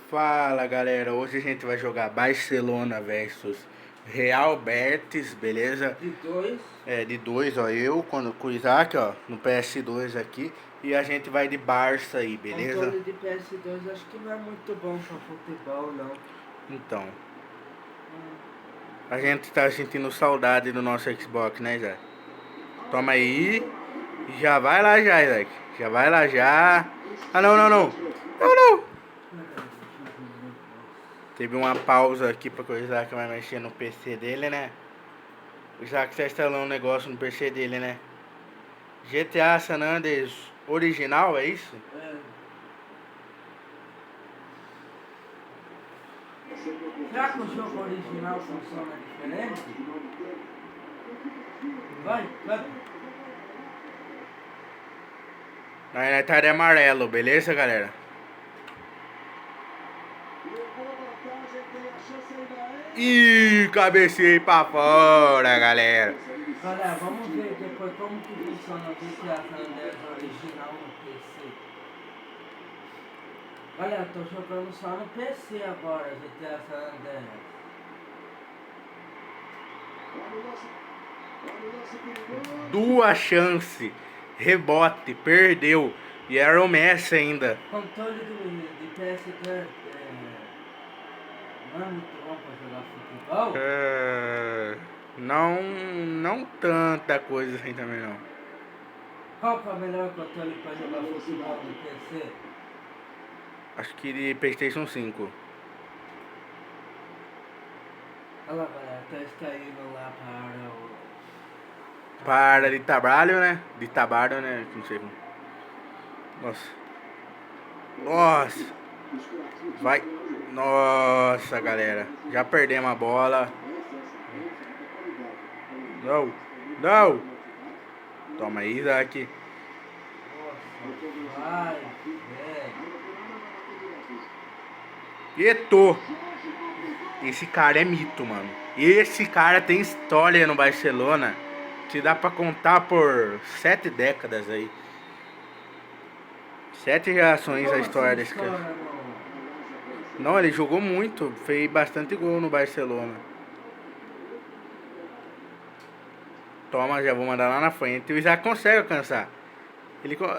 Fala galera, hoje a gente vai jogar Barcelona versus Real Betis, beleza? De dois. De dois, ó, eu com o Isaac, ó, no PS2 aqui. E a gente vai de Barça aí, beleza? Controle de PS2 acho que não é muito bom pra futebol, não. Então, a gente tá sentindo saudade do nosso Xbox, né, Isaac? Toma aí. Já vai lá já, Isaac. Já vai lá já. Ah, não, não, não. Não, não. Teve uma pausa aqui pra que o Isaac vai mexer no PC dele, né? O Isaac tá instalando um negócio no PC dele, né? GTA San Andreas original, é isso? É. Será que o jogo original funciona diferente? Vai. Nós tá de amarelo, beleza, galera? Ih, cabecei pra fora, galera. Galera, vamos ver depois como que funciona o GTA San Andreas original no PC. Galera, tô jogando só no PC agora, GTA San Andreas. Duas chances. Rebote, perdeu. E era o Messi ainda. Controle de PS2 não é muito bom pra jogar futebol? Não tanta coisa assim também não. Qual que é o melhor controle pra jogar futebol no PC? Acho que de PlayStation 5. Olha lá, galera, tá extraindo lá Para de trabalho, né? De trabalho, né? Não sei. Nossa. Nossa. Vai. Nossa, galera. Já perdemos a bola. Não. Não. Toma aí, Isaac. Nossa, vai, Eto. Esse cara é mito, mano. Esse cara tem história no Barcelona que dá pra contar por 7 décadas aí. 7 gerações a história desse cara. Não, ele jogou muito, fez bastante gol no Barcelona. Toma, já vou mandar lá na frente. O Isaac consegue alcançar.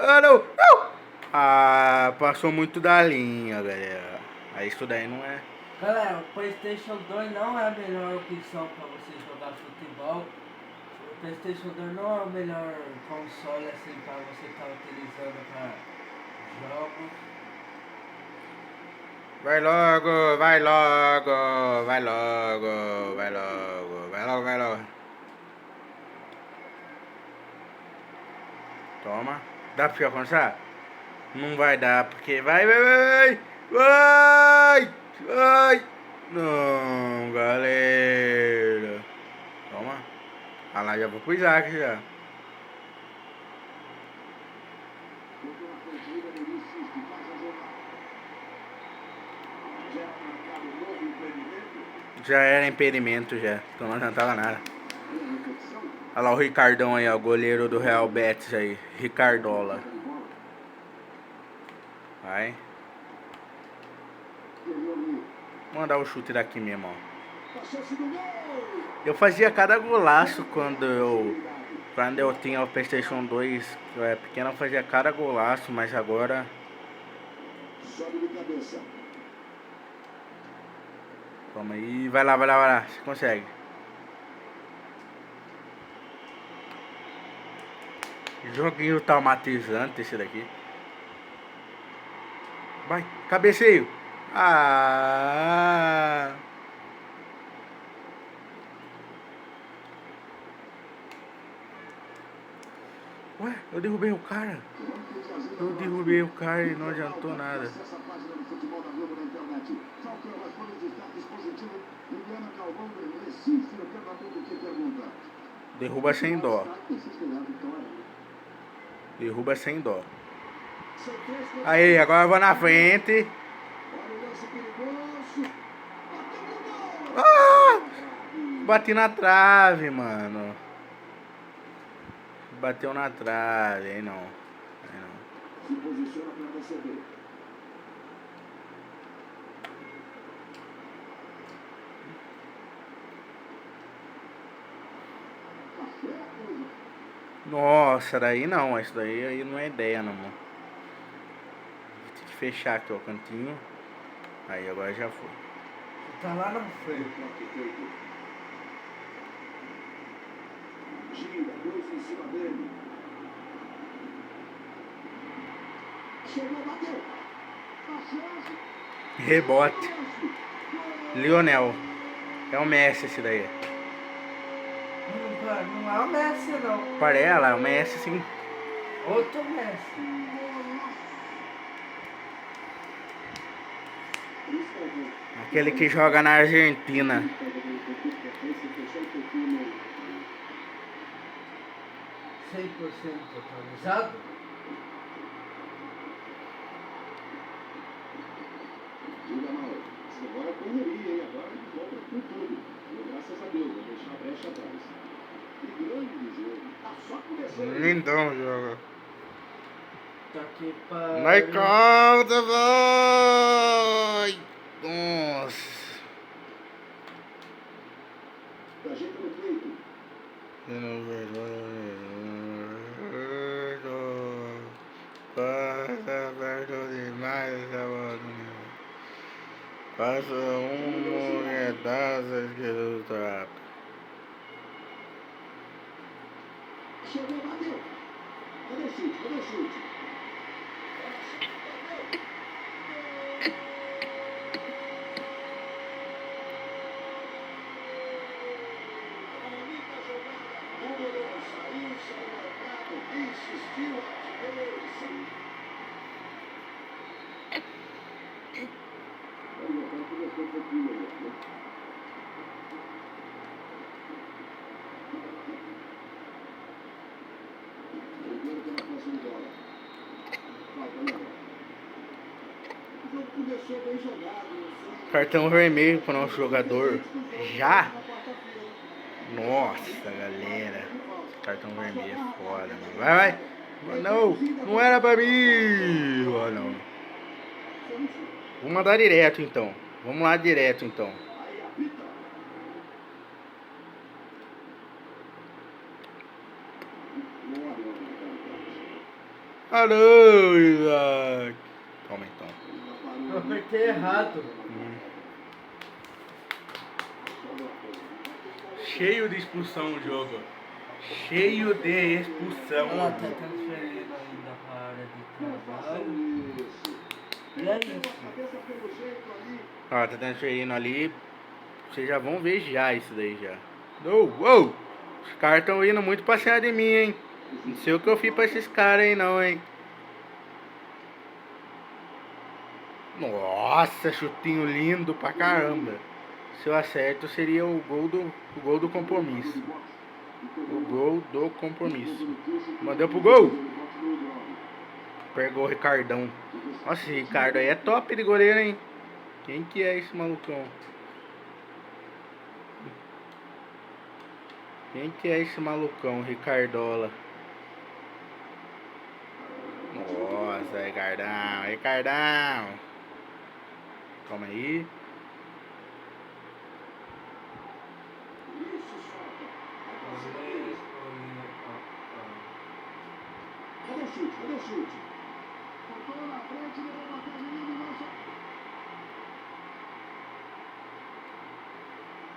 Ah, não! Não! Ah, passou muito da linha, galera. Aí isso daí não é... Galera, o PlayStation 2 não é a melhor opção para você jogar futebol. O PlayStation 2 não é o melhor console assim para você estar utilizando para jogos. Vai logo, vai logo, vai logo, vai logo, vai logo, vai logo. Toma. Dá pra alcançar? Não vai dar, porque vai. Vai! Não, galera. Toma. Ah lá, já vou pro Isaac já. Já era impedimento já. Então não adiantava nada. Olha lá o Ricardão aí, ó. Goleiro do Real Betis aí. Ricardola. Vai. Vou mandar o chute daqui mesmo, ó. Eu fazia cada golaço quando eu tinha o PlayStation 2. Eu era pequeno, eu fazia cada golaço, mas agora... Toma aí, vai lá, vai lá, vai lá. Você consegue. Joguinho traumatizante esse daqui. Vai, cabeceio. Ah! Ué, eu derrubei o cara. Eu derrubei o cara e não adiantou nada. Derruba sem dó. Derruba sem dó. Aí, agora eu vou na frente. Ah! Bati na trave, mano. Bateu na trave, aí não. Aí não. Nossa, daí não, isso daí aí não é ideia não, mano. Tem que fechar aqui, ó, o cantinho. Aí agora já foi. Tá lá na frente. Gira, dois em cima dele. Chegou, bateu. A chance. Rebote. Lionel. É o Messi esse daí. Não é o Messi, não. Parela, é o Messi sim. Outro Messi. Aquele que joga na Argentina. 100% totalizado. Diga mal. Agora é correria, hein? Agora ele volta com tudo. E graças a Deus, vai deixar a brecha atrás. Que grande jogo. Tá só começando. Lindão jogo. Tá aqui para. Vai calda, vai! Nossa. Ajeita no peito. Passa perto demais, passa pedaço que do trapo. Chegou, bateu. Cadê o chute? Cadê o chute? Insistiu a cabeça. Olha, o cara começou um pouquinho melhor, né? Brigando pela posse de bola. Falta na bola. O jogo começou bem jogado. Cartão vermelho para o nosso jogador. Já? Nossa, galera. Cartão vermelho é foda, mano. Vai, vai. Não, não era pra mim. Oh, não. Vou mandar direto então. Vamos lá direto então. Ah não, Isaac. Toma então. Eu apertei errado. Cheio de expulsão o jogo. Cheio de expulsão. Ela tá transferindo ainda para a área de trabalho. E é isso. Ó, tá transferindo ali. Vocês já vão ver já isso daí já. Uou! Os caras estão indo muito pra cima de mim, hein? Não sei o que eu fiz pra esses caras aí não, hein? Nossa, chutinho lindo pra caramba. Se eu acerto seria o gol do compromisso. O gol do compromisso. Mandou pro gol. Pegou o Ricardão. Nossa, esse Ricardo aí é top de goleiro, hein? Quem que é esse malucão? Quem que é esse malucão, Ricardola? Nossa, Ricardão, Ricardão. Calma aí. Cadê o chute? Cadê o chute? Botou na frente, levou na perna, menino, nossa.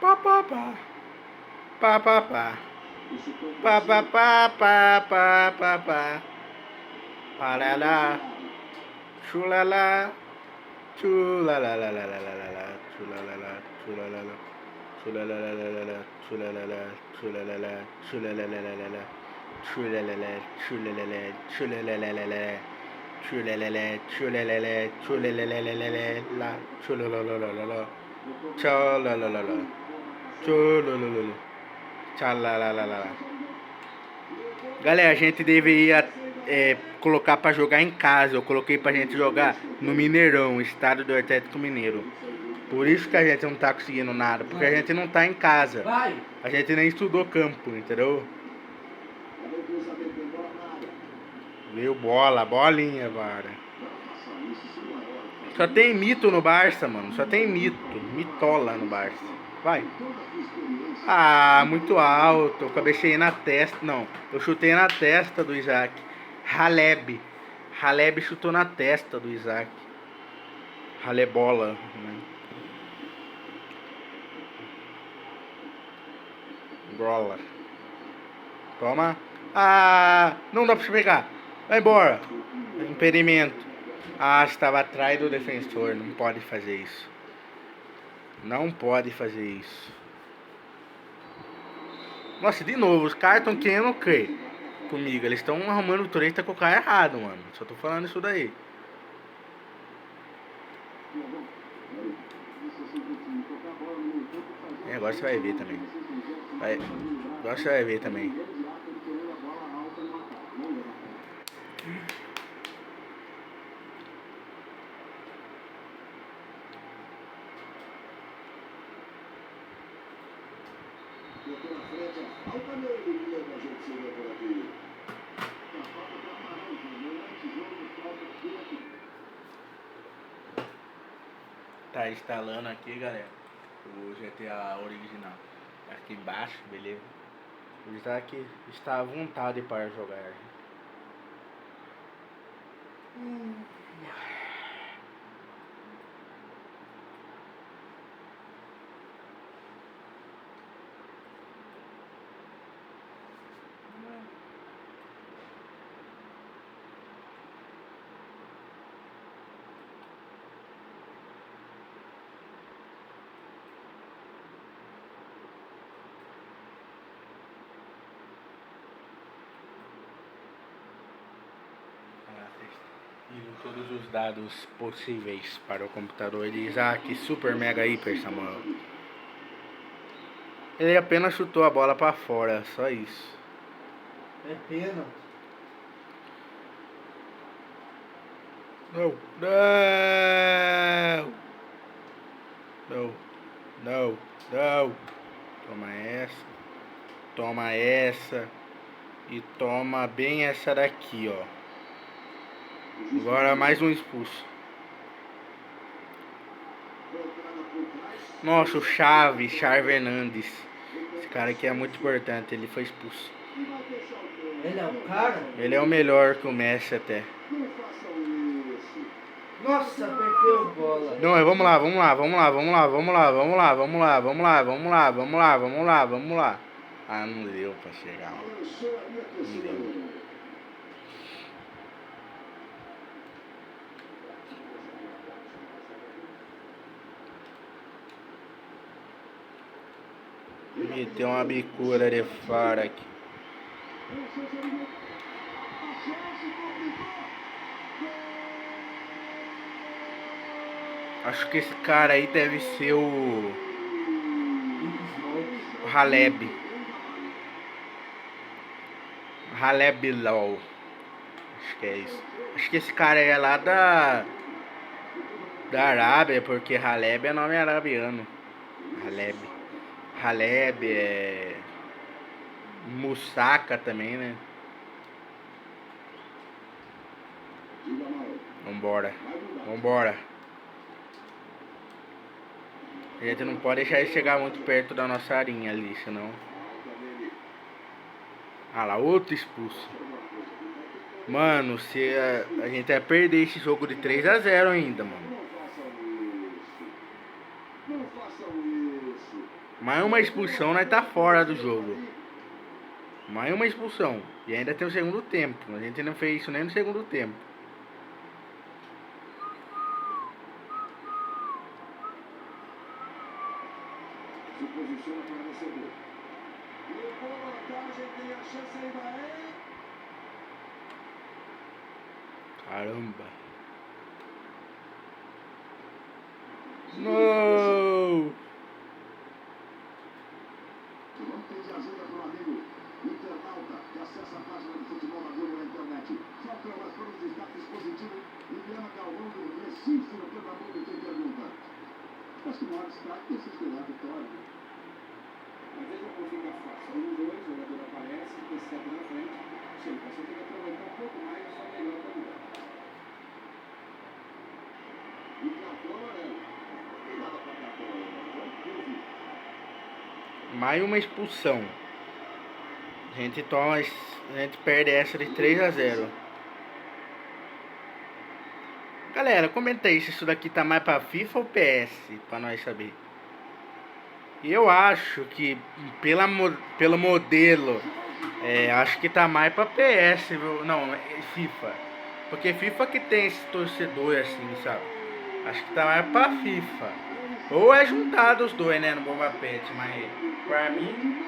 Pá, pá, pá. Pá, pá, pá. Pá, pá, pá, pá, pá, pá, pá. Parará. Chulala. Chulalalalalalala. Chulalala. Chulalala. Chulalalala. Chulalala. Chulalala. Chulalalala. Chulalala. Chulalala. Chulalalala. Chulalala. Chulalala. Chulalalala. Chulalalala. Chalalalala. Chalalalala. Chalalalala. Galera, a gente deveria colocar pra jogar em casa. Eu coloquei pra gente jogar no Mineirão, estado do Atlético Mineiro. Por isso que a gente não tá conseguindo nada, porque a gente não tá em casa. A gente nem estudou campo, entendeu? Veio bola, bolinha, vara. Só tem mito no Barça, mano. Só tem mito, mitola no Barça. Vai. Ah, muito alto. Eu cabeceei na testa. Não, eu chutei na testa do Isaac. Haleb. Haleb chutou na testa do Isaac. Halebola, né? Grola. Toma. Ah, não dá pra você pegar. Vai embora. Impedimento. Ah, estava atrás do defensor. Não pode fazer isso. Não pode fazer isso. Nossa, de novo, os caras estão querendo o quê? Comigo. Eles estão arrumando treta com o cara errado, mano. Só tô falando isso daí. Agora você vai ver também. Agora você vai ver também. Tá instalando aqui, galera, o GTA original. Aqui embaixo, beleza? O Isaac está à vontade para jogar. E todos os dados possíveis para o computador de Isaac Super Mega Hiper Samuel. Ele apenas chutou a bola para fora, só isso. É pena. Não, não, não, não, não. Toma essa, toma essa e toma bem essa daqui, ó. Agora mais um expulso. Nossa, o Xavi Hernandes. Esse cara aqui é muito importante, ele foi expulso. Ele é o cara? Ele é o melhor que o Messi até. Nossa, perdeu bola. Não, vamos lá, vamos lá, vamos lá, vamos lá, vamos lá, vamos lá, vamos lá, vamos lá, vamos lá, vamos lá, vamos lá, vamos lá. Ah, não deu pra chegar. Não deu. Meteu uma bicura de fora aqui. Acho que esse cara aí deve ser o Haleb. Haleb LOL. Acho que é isso. Acho que esse cara é lá da Arábia, porque Haleb é nome arabiano. Haleb é Moussaka também, né? Vambora. Vambora. A gente não pode deixar ele chegar muito perto da nossa arinha ali, senão... Ah lá, outro expulso. Mano, se a gente vai perder esse jogo de 3-0 ainda, mano. Mais uma expulsão, nós tá fora do jogo. Mais uma expulsão. E ainda tem o segundo tempo. A gente não fez isso nem no segundo tempo. Se posiciona para receber. Levou a vantagem, tem a chance ainda é. Caramba. Não! Não pede ajuda do amigo internauta que acessa a página do Futebol na Globo na internet. Só para nós foram os destaques positivos. Liliana Galvão do Recife, no Pernambuco, tem pergunta. Acho que o maior destaque é esse esperar a vitória. Às vezes a coisa fica fácil. 1-2, o jogador aparece, recebe na frente. Sim, você tem que aproveitar um pouco mais a sua melhor qualidade. E cartão amarelo. Não tem nada para cartão amarelo. mais uma expulsão. A gente perde essa de 3-0. Galera, comenta aí se isso daqui tá mais pra FIFA ou PS, pra nós saber. Eu acho que pelo modelo, acho que tá mais pra PS, viu? Não, FIFA. Porque FIFA que tem esse torcedor assim, sabe? Acho que tá mais pra FIFA. Ou é juntado os dois, né, no Bomba Pet, mas pra mim...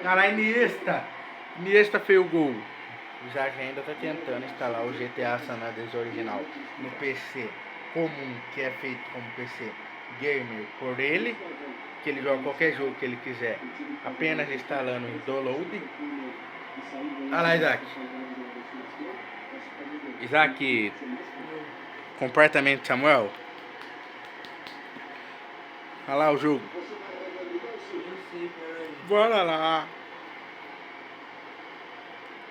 Ah lá, Iniesta fez o gol. Já que ainda tá tentando instalar o GTA San Andreas original no PC comum, que é feito como PC gamer por ele, que ele joga qualquer jogo que ele quiser, apenas instalando o download. Olha lá, Isaac. Isaac, comportamento Samuel. Olha lá o jogo. Bora lá.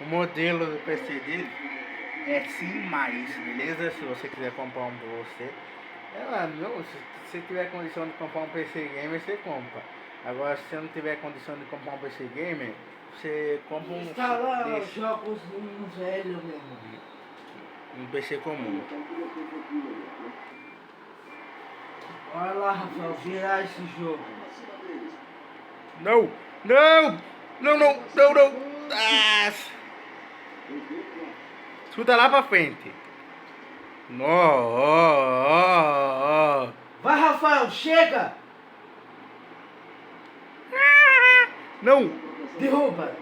O modelo do PC dele é sim mais, beleza? Se você quiser comprar um pra você. Não, se você tiver condição de comprar um PC gamer, você compra. Agora, se você não tiver condição de comprar um PC gamer, você compra um... Instala jogos velhos mesmo. Um PC comum. Olha lá, Rafael, virar esse jogo. Não! Não! Não, não, não, não! Ah! Chuta lá pra frente. Nó! Vai, Rafael, chega! Não! Derruba!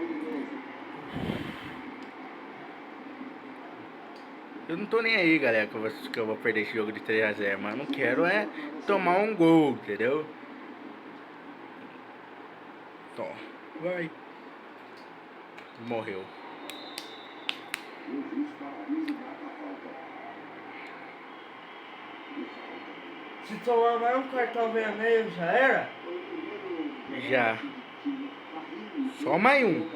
Eu não tô nem aí, galera, que eu vou perder esse jogo de 3-0, mas eu não quero tomar um gol, entendeu? Tó, vai. Morreu. Se tomar mais um cartão vermelho, já era? Já. Só mais um.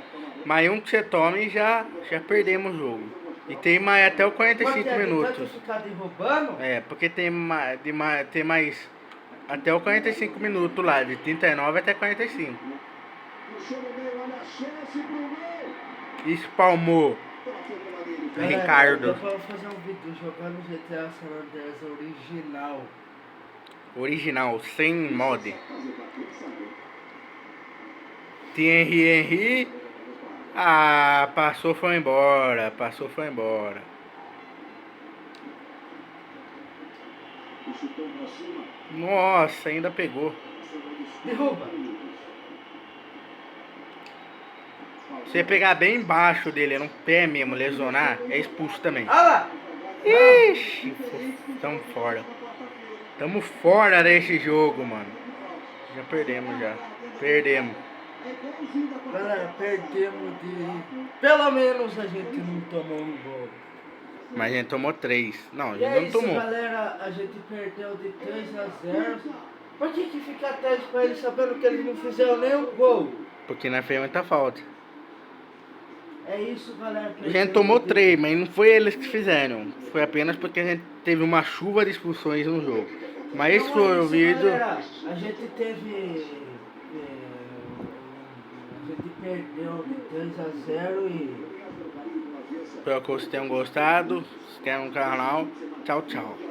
Mais um que você tome e já perdemos o jogo. E tem mais até os 45 minutos. Ficar derrubando? Porque tem mais até os 45 minutos lá, de 39 até 45. Espalmou. Galera, Ricardo. eu vou fazer um vídeo jogando GTA San Andreas original. Original, sem mod. Thierry Henry. Ah, passou, foi embora. Nossa, ainda pegou. Derruba. Se pegar bem embaixo dele, no pé mesmo, lesionar, é expulso também. Olha lá. Ixi, tamo fora. Tamo fora desse jogo, mano. Já perdemos, já. Perdemos. Galera, perdemos de... Pelo menos a gente não tomou um gol. Mas a gente tomou 3. Não, a E gente é não isso, tomou. galera. A gente perdeu de 3-0. Por que fica atrás pra eles sabendo que eles não fizeram nenhum gol? Porque nós fez muita falta. É isso, galera. A gente tomou 3, mas não foi eles que fizeram. Foi apenas porque a gente teve uma chuva de expulsões no jogo. Mas esse foi o vídeo. Galera, a gente teve... a gente perdeu de 3-0 e... Espero que vocês tenham gostado. Se inscreve no canal. Tchau, tchau.